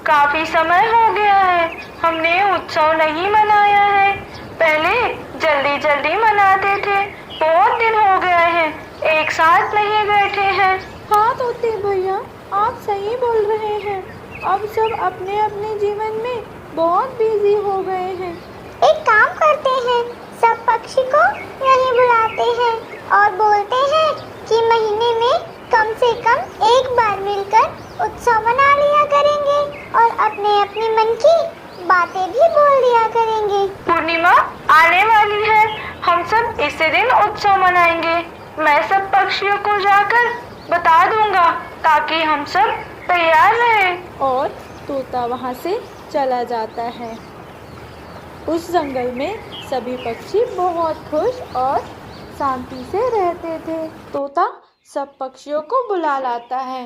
काफी समय हो गया है, हमने उत्सव नहीं मनाया है। पहले जल्दी जल्दी मनाते थे, बहुत दिन हो गए हैं, एक साथ नहीं बैठे हैं। हाँ तोते भैया, आप सही बोल रहे हैं। अब सब अपने अपने जीवन में बहुत बिजी हो गए हैं। एक काम करते हैं, सब पक्षी को यहीं बुलाते हैं और बोलते हैं कि महीने में कम से कम एक बार मिलकर उत्सव मना लिया करेंगे और अपने अपने मन की बातें भी बोल दिया करेंगे। पूर्णिमा आने वाली है, हम सब इसी दिन उत्सव मनाएंगे। मैं सब पक्षियों को जाकर बता दूंगा ताकि हम सब तैयार रहें। और तोता वहाँ से चला जाता है। उस जंगल में सभी पक्षी बहुत खुश और शांति से रहते थे। तोता सब पक्षियों को बुला लाता है।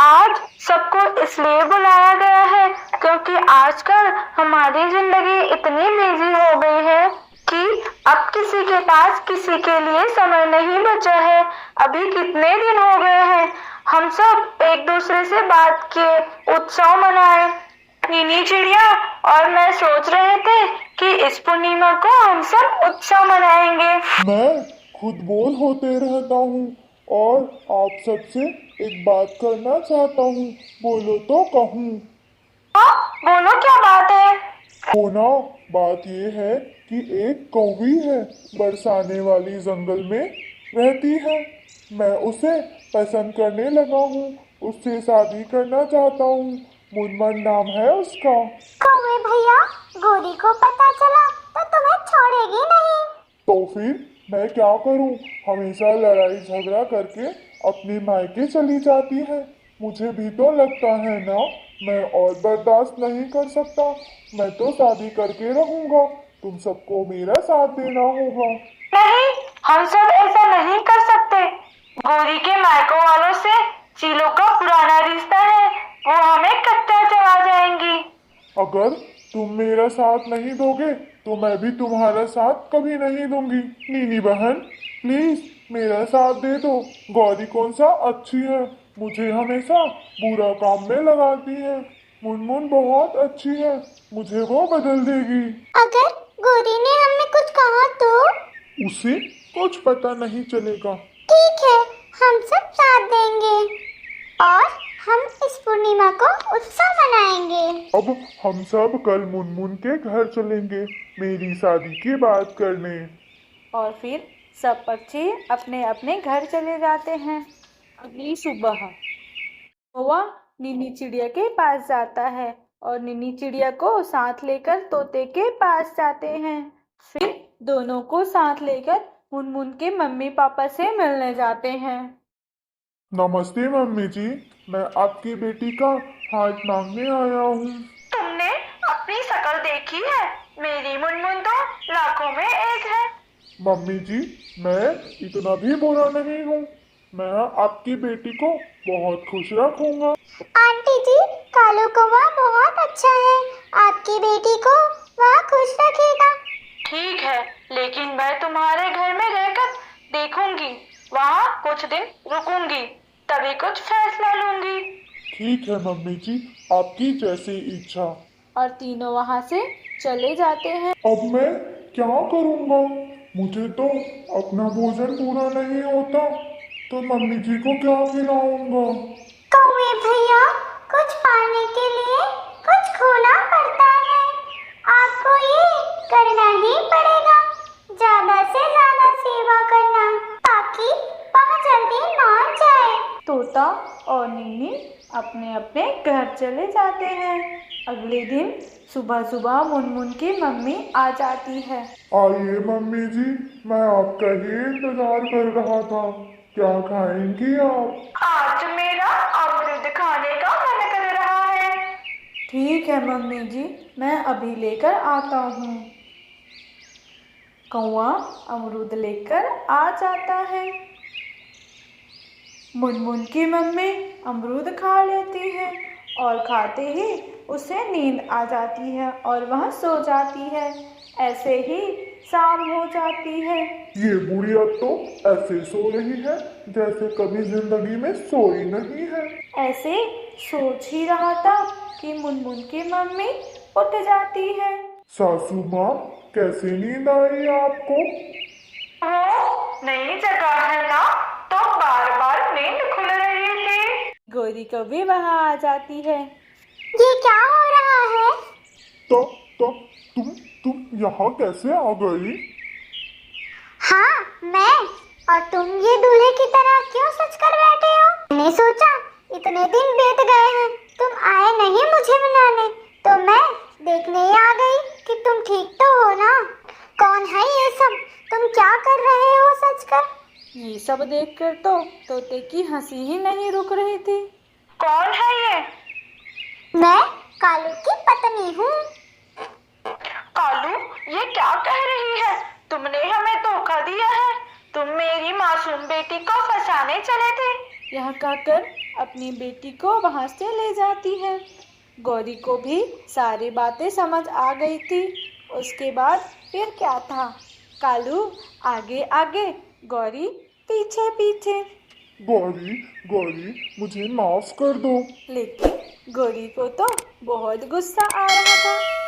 आज सबको इसलिए बुलाया गया है क्योंकि आजकल हमारी जिंदगी इतनी बिजी हो गई है कि अब किसी के पास किसी के लिए समय नहीं बचा है। अभी कितने दिन हो गए हैं, हम सब एक दूसरे से बात किए, उत्सव मनाए। नीनी चिड़िया और मैं सोच रहे थे कि इस पूर्णिमा को हम सब उत्सव मनाएंगे। मैं खुद बोर होते रहता हूँ और आप सबसे एक बात करना चाहता हूँ, बोलो तो कहूँ। हाँ बोलो, क्या बात है? होना बात ये है कि एक कौवी है, बरसाने वाली जंगल में रहती है। मैं उसे पसंद करने लगा हूँ, उससे शादी करना चाहता हूँ। मुनमन नाम है उसका। कौवे भैया, गोरी को पता चला तो तुम्हें छोड़ेगी नहीं। तो फिर मैं क्या करूं? हमेशा लड़ाई झगड़ा करके अपने मायके चली जाती है। मुझे भी तो लगता है ना, मैं और बर्दाश्त नहीं कर सकता। मैं तो शादी करके रहूंगा, तुम सबको मेरा साथ देना होगा। नहीं, हम सब ऐसा नहीं कर सकते। गोरी के मायकों वालों से चीलों का पुराना रिश्ता है, वो हमें कच्चा चला जाएंगी। अगर तुम मेरा साथ नहीं दोगे तो मैं भी तुम्हारा साथ कभी नहीं दूंगी। नीनी बहन, प्लीज मेरा साथ दे दो। गौरी कौन सा अच्छी है, मुझे हमेशा बुरा काम में लगाती है। मुनमुन बहुत अच्छी है, मुझे वो बदल देगी। अगर गोरी ने हमें कुछ कहा तो? उसे कुछ पता नहीं चलेगा। ठीक है, हम सब साथ देंगे और हम इस पूर्णिमा को उत्सव मनाएंगे। अब हम सब कल मुनमुन के घर चलेंगे मेरी शादी की बात करने। और फिर सब पक्षी अपने अपने घर चले जाते हैं। अगली सुबह कौवा नीनी चिड़िया के पास जाता है और नीनी चिड़िया को साथ लेकर तोते के पास जाते हैं। फिर दोनों को साथ लेकर मुनमुन के मम्मी पापा से मिलने जाते हैं। नमस्ते मम्मी जी, मैं आपकी बेटी का हाथ मांगने आया हूँ। तुमने अपनी शक्ल देखी है? मेरी मुनमुन तो लाखों में एक है। मम्मी जी, मैं इतना भी बुरा नहीं हूँ। मैं आपकी बेटी को बहुत खुश रखूंगा। आंटी जी, कालू कौवा बहुत अच्छा है, आपकी बेटी को वह खुश रखेगा। ठीक है, लेकिन मैं तुम्हारे घर में रहकर देखूंगी, वहाँ कुछ दिन रुकूंगी, तभी कुछ फैसला लूंगी। ठीक है मम्मी जी, आपकी जैसी इच्छा। और तीनों वहाँ से चले जाते हैं। अब मैं क्या करूँगा? मुझे तो अपना भोजन पूरा नहीं होता, तो मम्मी जी को क्या खिलाऊंगा? कौवे भैया, कुछ पाने के लिए कुछ खोना पड़ता है, आपको ये करना ही पड़ेगा। ज्यादा से ज्यादा सेवा करना ताकि वह जल्दी मान जाए। तोता और नीनी अपने अपने घर चले जाते हैं। अगले दिन सुबह सुबह मुनमुन की मम्मी आ जाती है। आइए मम्मी जी, मैं आपका ही इंतजार कर रहा था। क्या खाएंगी आप? आज मेरा अमरूद खाने का मन कर रहा है। ठीक है मम्मी जी, मैं अभी लेकर आता हूँ। कौवा अमरूद लेकर आ जाता है। मुनमुन की मम्मी अमरूद खा लेती है और खाते ही उसे नींद आ जाती है और वह सो जाती है। ऐसे ही शाम हो जाती है। ये बुढ़िया तो ऐसे सो रही है जैसे कभी जिंदगी में सोई नहीं है। ऐसे सोच ही रहा था कि मुनमुन की मम्मी उठ जाती है। सासू माँ, कैसे नींद आई आपको? वो नई जगह है ना, तो बार बार नींद खुल रही थी। गौरी को भी वहाँ आ जाती है। ये क्या हो रहा है? तो तुम यहाँ कैसे आ गई? हाँ, मैं। और तुम ये दूल्हे की तरह क्यों सच कर बैठे हो? मैंने सोचा इतने दिन बीत गए हैं, तुम आए नहीं मुझे मिलाने, तो मैं देखने ही आ गई कि तुम ठीक तो हो ना। कौन है ये सब? तुम क्या कर रहे हो सच कर? ये सब देखकर तो तोते की हंसी ही नहीं रुक रही थी। कौन है ये? मैं कालू की पत्नी हूँ। कालू, ये क्या कह रही है? तुमने हमें धोखा दिया है। तुम मेरी मासूम बेटी को फंसाने चले थे। यह कहकर अपनी बेटी को वहाँ से ले जाती है। गौरी को भी सारी बातें समझ आ गई थी। उसके बाद फिर क्या था? कालू आगे आगे, गौरी पीछे पीछे। गौरी, मुझे माफ कर दो। लेकिन गौरी को तो बहुत गुस्सा आ रहा था।